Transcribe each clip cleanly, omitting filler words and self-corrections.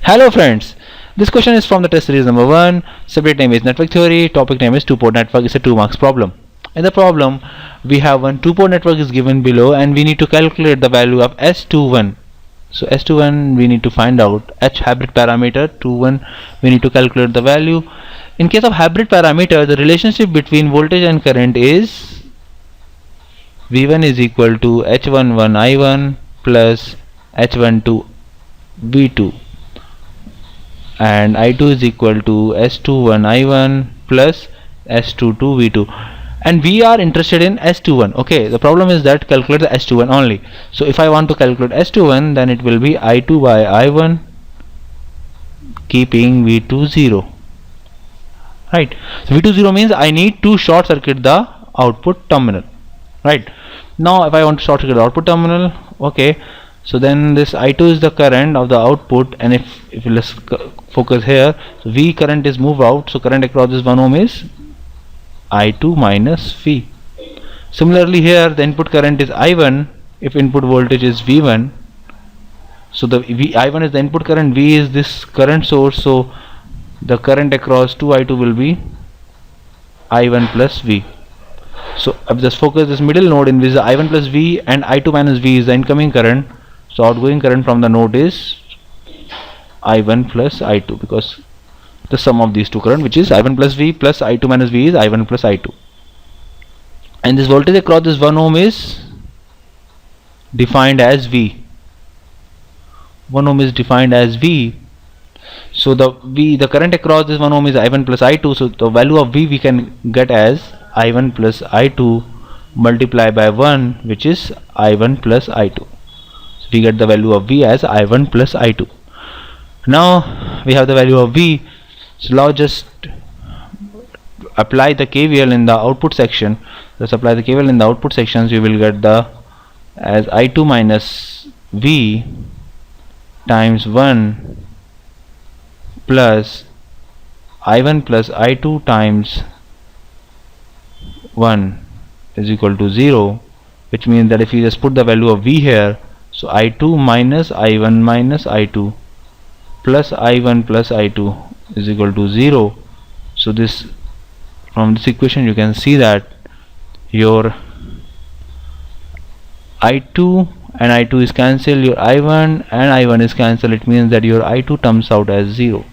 Hello friends, this question is from the test series number 1. Subject name is network theory, topic name is two-port network. It's a 2 marks problem. In the problem, we have one two-port network is given below and we need to calculate the value of S21. So S21 we need to find out. H hybrid parameter 21 we need to calculate the value. In case of hybrid parameter, the relationship between voltage and current is V1 is equal to H11 I1 plus H12 V2, and I2 is equal to S21 I1 plus S22 V2, and we are interested in S21. Okay, the problem is that calculate the S21 only. So if I want to calculate S21, then it will be I2 by I1 keeping V2 0. Right, so V2 0 means I need to short circuit the output terminal. Right, now if I want to short circuit the output terminal, okay, so then this I2 is the current of the output, and if let's focus here, so V current is moved out, so current across this 1 ohm is I2 minus V. Similarly here the input current is I1 if input voltage is V1. So the I1 is the input current, V is this current source, so the current across 2I2 will be I1 plus V. So I've just focused this middle node in which the I1 plus V and I2 minus V is the incoming current. So outgoing current from the node is I1 plus I2, because the sum of these two current, which is I1 plus V plus I2 minus V, is I1 plus I2. And this voltage across this 1 ohm is defined as V. 1 ohm is defined as V. So the current across this 1 ohm is I1 plus I2. So the value of V we can get as I1 plus I2 multiplied by 1, which is I1 plus I2. So we get the value of V as I1 plus I2. Now we have the value of V. So now just apply the KVL in the output section. Let's apply the KVL in the output sections. You will get the as I2 minus V times 1 plus I1 plus I2 times 1 is equal to 0, which means that if you just put the value of V here, so I2 minus I1 minus I2 plus I1 plus I2 is equal to 0. So this, from this equation you can see that your I2 and I2 is cancelled, your I1 and I1 is cancelled. It means that your I2 comes out as 0.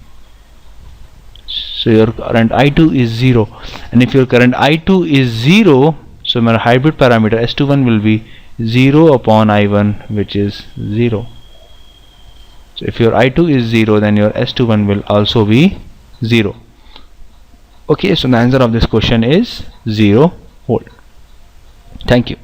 So your current I2 is 0, and if your current I2 is 0, so my hybrid parameter S21 will be 0 upon I1, which is 0. So if your I2 is 0, then your S21 will also be 0. Okay, so the answer of this question is 0 volt. Thank you.